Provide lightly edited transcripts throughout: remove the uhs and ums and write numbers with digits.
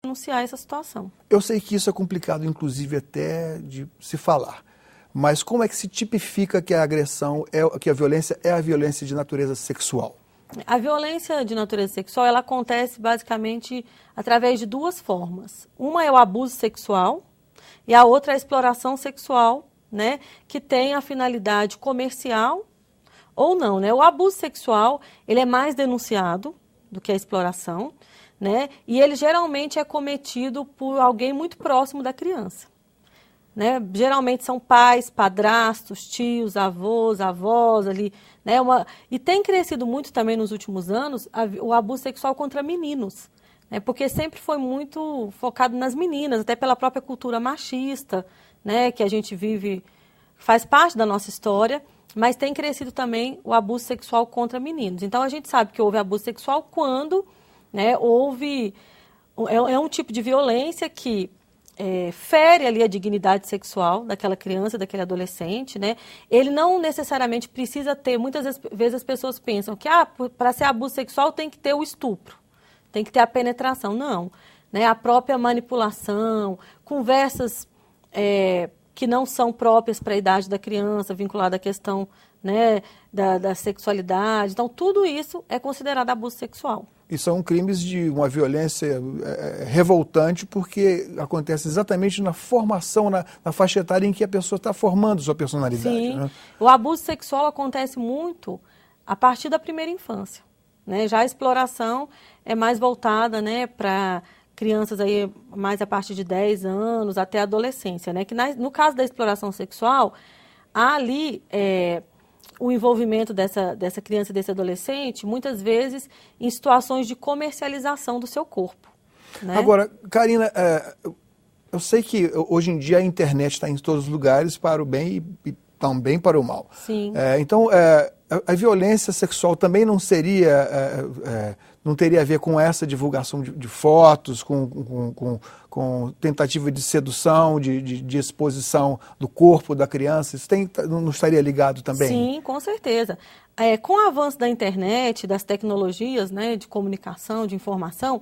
denunciar essa situação. Eu sei que isso é complicado, inclusive, até de se falar. Mas como é que se tipifica que a agressão, que a violência é a violência de natureza sexual? A violência de natureza sexual, ela acontece basicamente através de duas formas. Uma é o abuso sexual e a outra é a exploração sexual, né, que tem a finalidade comercial ou não, né? O abuso sexual, ele é mais denunciado do que a exploração, né? E ele geralmente é cometido por alguém muito próximo da criança. Né? Geralmente são pais, padrastos, tios, avós, avós ali, né? E tem crescido muito também nos últimos anos o abuso sexual contra meninos, né? Porque sempre foi muito focado nas meninas, até pela própria cultura machista, né? Que a gente vive, faz parte da nossa história, mas tem crescido também o abuso sexual contra meninos. Então a gente sabe que houve abuso sexual quando, né, é um tipo de violência que fere ali a dignidade sexual daquela criança, daquele adolescente, né? Ele não necessariamente precisa ter, muitas vezes as pessoas pensam que para ser abuso sexual tem que ter o estupro, tem que ter a penetração. Não, né? A própria manipulação, conversas que não são próprias para a idade da criança, vinculada à questão, né, da sexualidade. Então, tudo isso é considerado abuso sexual. E são crimes de uma violência revoltante, porque acontece exatamente na formação, na faixa etária em que a pessoa está formando sua personalidade. Sim, né? O abuso sexual acontece muito a partir da primeira infância, né? Já a exploração é mais voltada, né, para crianças aí mais a partir de 10 anos até a adolescência, né? Que no caso da exploração sexual, há ali o envolvimento dessa criança e desse adolescente, muitas vezes, em situações de comercialização do seu corpo. Né? Agora, Karina, eu sei que hoje em dia a internet está em todos os lugares para o bem e também para o mal. Sim. Então, a violência sexual também não seria, não teria a ver com essa divulgação de fotos, com tentativa de sedução, de exposição do corpo da criança? Isso não estaria ligado também? Sim, com certeza. Com o avanço da internet, das tecnologias, né, de comunicação, de informação,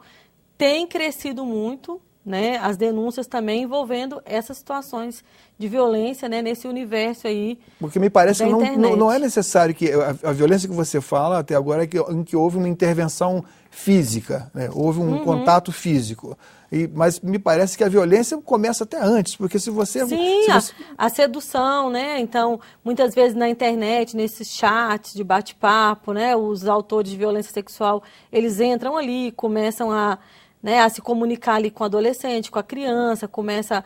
tem crescido muito, né, as denúncias também envolvendo essas situações de violência, né, nesse universo aí. Porque me parece que não é necessário que a violência que você fala até agora é em que houve uma intervenção física, né? Houve um contato físico. Mas me parece que a violência começa até antes, porque se você... Sim, a sedução, né? Então, muitas vezes na internet, nesses chats de bate-papo, né, os autores de violência sexual, eles entram ali, começam a se comunicar ali com o adolescente, com a criança, começa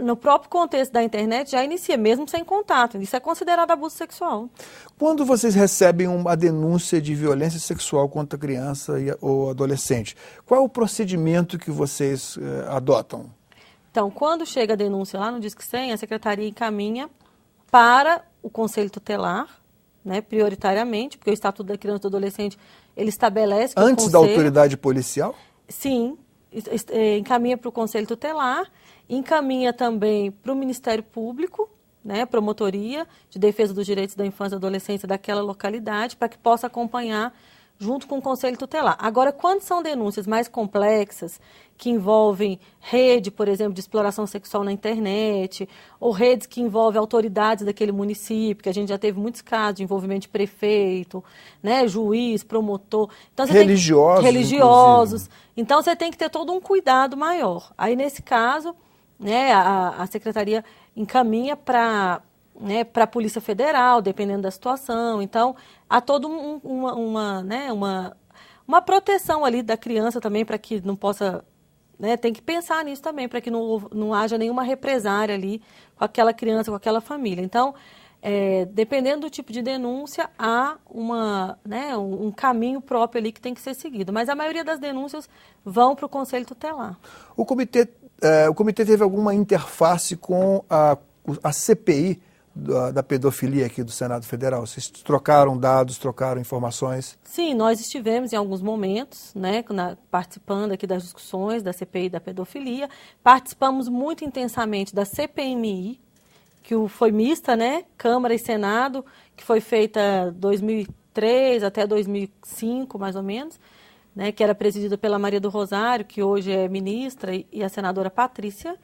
no próprio contexto da internet, já inicia, mesmo sem contato. Isso é considerado abuso sexual. Quando vocês recebem uma denúncia de violência sexual contra criança ou adolescente, qual é o procedimento que vocês adotam? Então, quando chega a denúncia lá no Disque 100, a Secretaria encaminha para o Conselho Tutelar, né, prioritariamente, porque o Estatuto da Criança e do Adolescente, ele estabelece que antes da autoridade policial? Sim, encaminha para o Conselho Tutelar, encaminha também para o Ministério Público, né, Promotoria de Defesa dos Direitos da Infância e Adolescência daquela localidade, para que possa acompanhar junto com o Conselho Tutelar. Agora, quando são denúncias mais complexas, que envolvem rede, por exemplo, de exploração sexual na internet, ou redes que envolvem autoridades daquele município, que a gente já teve muitos casos de envolvimento de prefeito, né, juiz, promotor. Então, religiosos. Então, você tem que ter todo um cuidado maior. Aí, nesse caso, né, a Secretaria encaminha para a Polícia Federal, dependendo da situação. Então, há toda uma proteção ali da criança também, para que não possa... Né, tem que pensar nisso também, para que não haja nenhuma represária ali com aquela criança, com aquela família. Então, dependendo do tipo de denúncia, há um caminho próprio ali que tem que ser seguido. Mas a maioria das denúncias vão para o Conselho Tutelar. O comitê teve alguma interface com a CPI da pedofilia aqui do Senado Federal? Vocês trocaram dados, trocaram informações? Sim, nós estivemos em alguns momentos, né, participando aqui das discussões da CPI da pedofilia. Participamos muito intensamente da CPMI, que foi mista, né, Câmara e Senado, que foi feita 2003 até 2005, mais ou menos. né, que era presidida pela Maria do Rosário, que hoje é ministra, e a senadora Patrícia.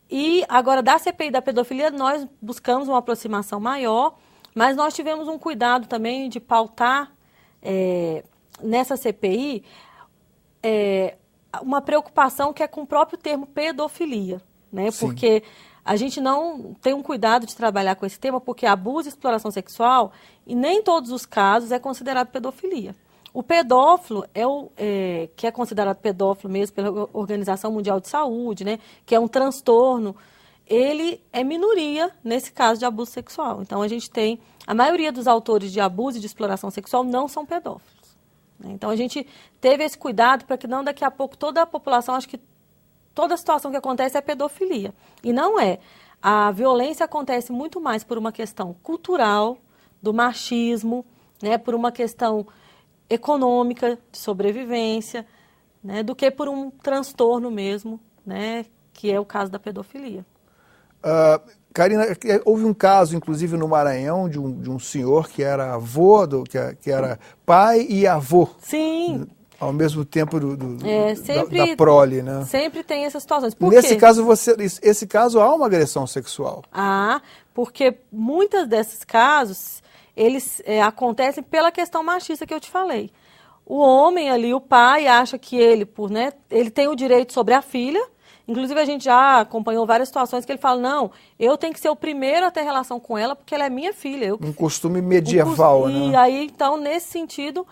E agora, da CPI da pedofilia, nós buscamos uma aproximação maior, mas nós tivemos um cuidado também de pautar nessa CPI uma preocupação que é com o próprio termo pedofilia, né? Porque a gente não tem um cuidado de trabalhar com esse tema, porque abuso e exploração sexual, e nem todos os casos é considerado pedofilia. O pedófilo que é considerado pedófilo mesmo pela Organização Mundial de Saúde, né, que é um transtorno, ele é minoria nesse caso de abuso sexual. Então, a maioria dos autores de abuso e de exploração sexual não são pedófilos, né? Então, a gente teve esse cuidado para que não daqui a pouco toda a população, acho que toda situação que acontece é pedofilia. E não é. A violência acontece muito mais por uma questão cultural, do machismo, né, por uma questão econômica, de sobrevivência, né, do que por um transtorno mesmo, né, que é o caso da pedofilia. Karina, houve um caso, inclusive no Maranhão, de um senhor que era avô, que era pai e avô. Sim. Ao mesmo tempo da prole, né? Sempre tem essas situações. Por Nesse quê? caso, esse caso há uma agressão sexual. Porque muitos desses casos, eles acontecem pela questão machista que eu te falei. O homem ali, o pai, acha que ele tem o direito sobre a filha. Inclusive, a gente já acompanhou várias situações que ele fala, não, eu tenho que ser o primeiro a ter relação com ela porque ela é minha filha. Um costume medieval, né? E aí, então, nesse sentido,